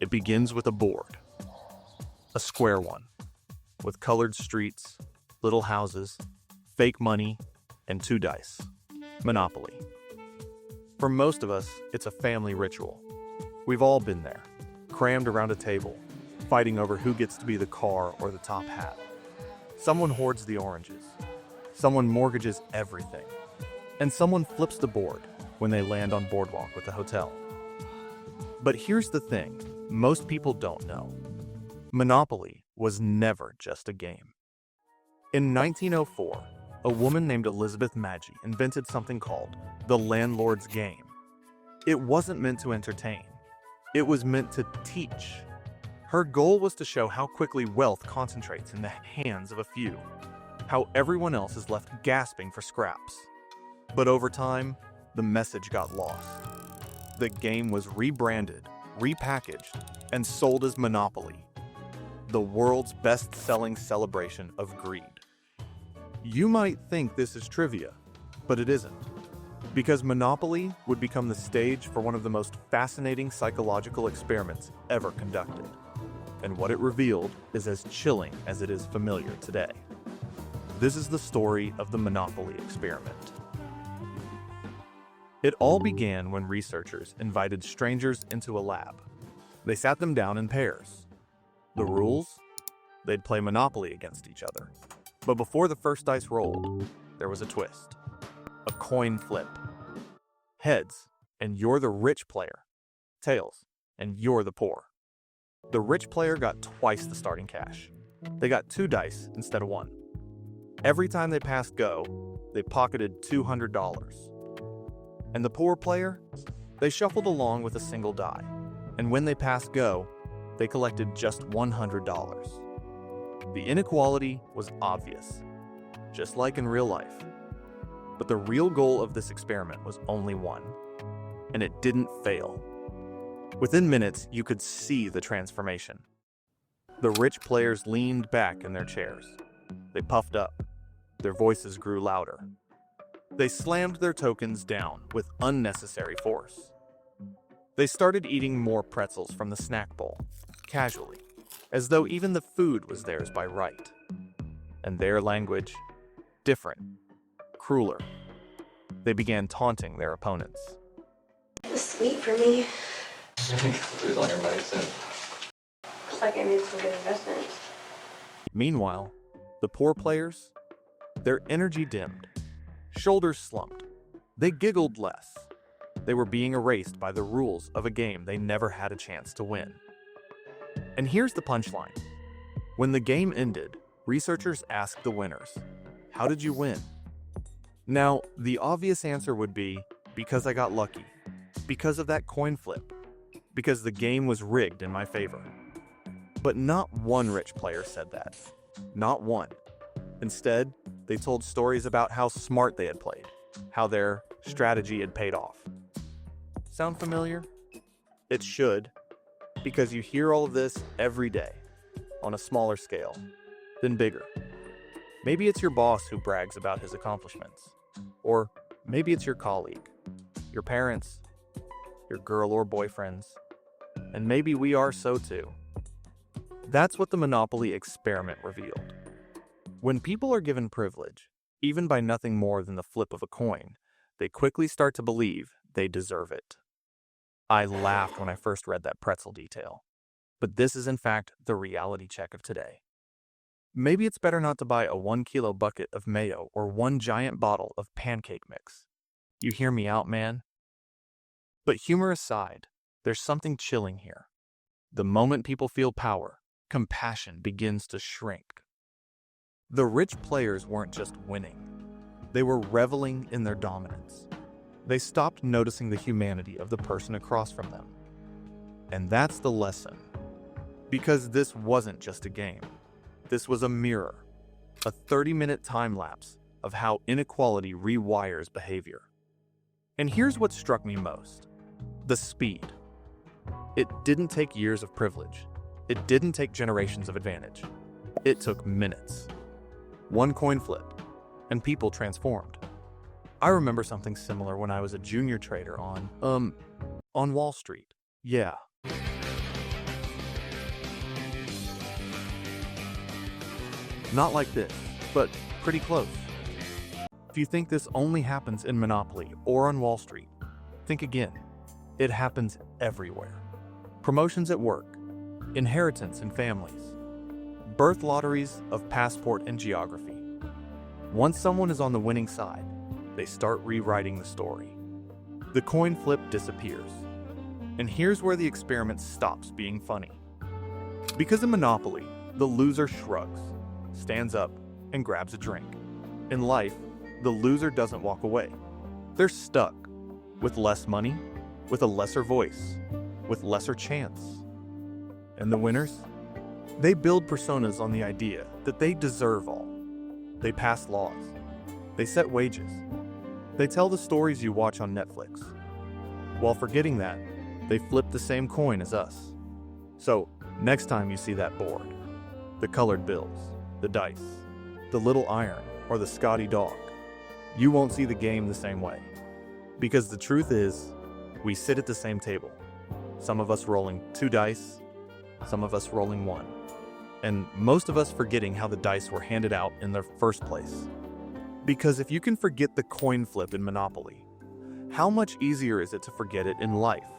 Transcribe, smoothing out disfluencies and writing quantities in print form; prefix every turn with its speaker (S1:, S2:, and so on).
S1: It begins with a board, a square one, with colored streets, little houses, fake money, and 2 dice. Monopoly. For most of us, it's a family ritual. We've all been there, crammed around a table, fighting over who gets to be the car or the top hat. Someone hoards the oranges. Someone mortgages everything. And someone flips the board when they land on boardwalk with the hotel. But here's the thing most people don't know. Monopoly was never just a game. In 1904, a woman named Elizabeth Magie invented something called the landlord's game. It wasn't meant to entertain. It was meant to teach. Her goal was to show how quickly wealth concentrates in the hands of a few, how everyone else is left gasping for scraps. But over time, the message got lost. The game was rebranded, repackaged, and sold as Monopoly, the world's best-selling celebration of greed. You might think this is trivia, but it isn't. Because Monopoly would become the stage for one of the most fascinating psychological experiments ever conducted. And what it revealed is as chilling as it is familiar today. This is the story of the Monopoly experiment. It all began when researchers invited strangers into a lab. They sat them down in pairs. The rules? They'd play Monopoly against each other. But before the first dice rolled, there was a twist. A coin flip. Heads, and you're the rich player. Tails, and you're the poor. The rich player got twice the starting cash. They got 2 dice instead of 1. Every time they passed go, they pocketed $200. And the poor player? They shuffled along with a single die. And when they passed go, they collected just $100. The inequality was obvious, just like in real life. But the real goal of this experiment was only one, and it didn't fail. Within minutes, you could see the transformation. The rich players leaned back in their chairs. They puffed up. Their voices grew louder. They slammed their tokens down with unnecessary force. They started eating more pretzels from the snack bowl, casually, as though even the food was theirs by right. And their language, different, crueler. They began taunting their opponents.
S2: It was sweet for me.
S3: Lose on your money soon.
S2: Looks like I made some good investments.
S1: Meanwhile, the poor players, their energy dimmed, shoulders slumped. They giggled less. They were being erased by the rules of a game they never had a chance to win. And here's the punchline. When the game ended, researchers asked the winners, "How did you win?" Now, the obvious answer would be, because I got lucky, because of that coin flip, because the game was rigged in my favor. But not one rich player said that. Not one. Instead, they told stories about how smart they had played, how their strategy had paid off. Sound familiar? It should, because you hear all of this every day, on a smaller scale, then bigger. Maybe it's your boss who brags about his accomplishments. Or maybe it's your colleague, your parents, your girl or boyfriends. And maybe we are so too. That's what the Monopoly experiment revealed. When people are given privilege, even by nothing more than the flip of a coin, they quickly start to believe they deserve it. I laughed when I first read that pretzel detail. But this is in fact the reality check of today. Maybe it's better not to buy a 1-kilo bucket of mayo or 1 giant bottle of pancake mix. You hear me out, man? But humor aside, there's something chilling here. The moment people feel power, compassion begins to shrink. The rich players weren't just winning. They were reveling in their dominance. They stopped noticing the humanity of the person across from them. And that's the lesson. Because this wasn't just a game. This was a mirror, a 30-minute time lapse of how inequality rewires behavior. And here's what struck me most: the speed. It didn't take years of privilege. It didn't take generations of advantage. It took minutes. 1 coin flip, and people transformed. I remember something similar when I was a junior trader on Wall Street. Yeah. Not like this, but pretty close. If you think this only happens in Monopoly or on Wall Street, think again. It happens everywhere. Promotions at work, inheritance in families, birth lotteries of passport and geography. Once someone is on the winning side, they start rewriting the story. The coin flip disappears. And here's where the experiment stops being funny. Because in Monopoly, the loser shrugs, stands up, and grabs a drink. In life, the loser doesn't walk away. They're stuck with less money, with a lesser voice, with lesser chance. And the winners? They build personas on the idea that they deserve all. They pass laws. They set wages. They tell the stories you watch on Netflix. While forgetting that, they flip the same coin as us. So, next time you see that board, the colored bills, the dice, the little iron, or the Scotty dog, you won't see the game the same way. Because the truth is, we sit at the same table. Some of us rolling 2 dice, some of us rolling 1. And most of us forgetting how the dice were handed out in the first place. Because if you can forget the coin flip in Monopoly, how much easier is it to forget it in life?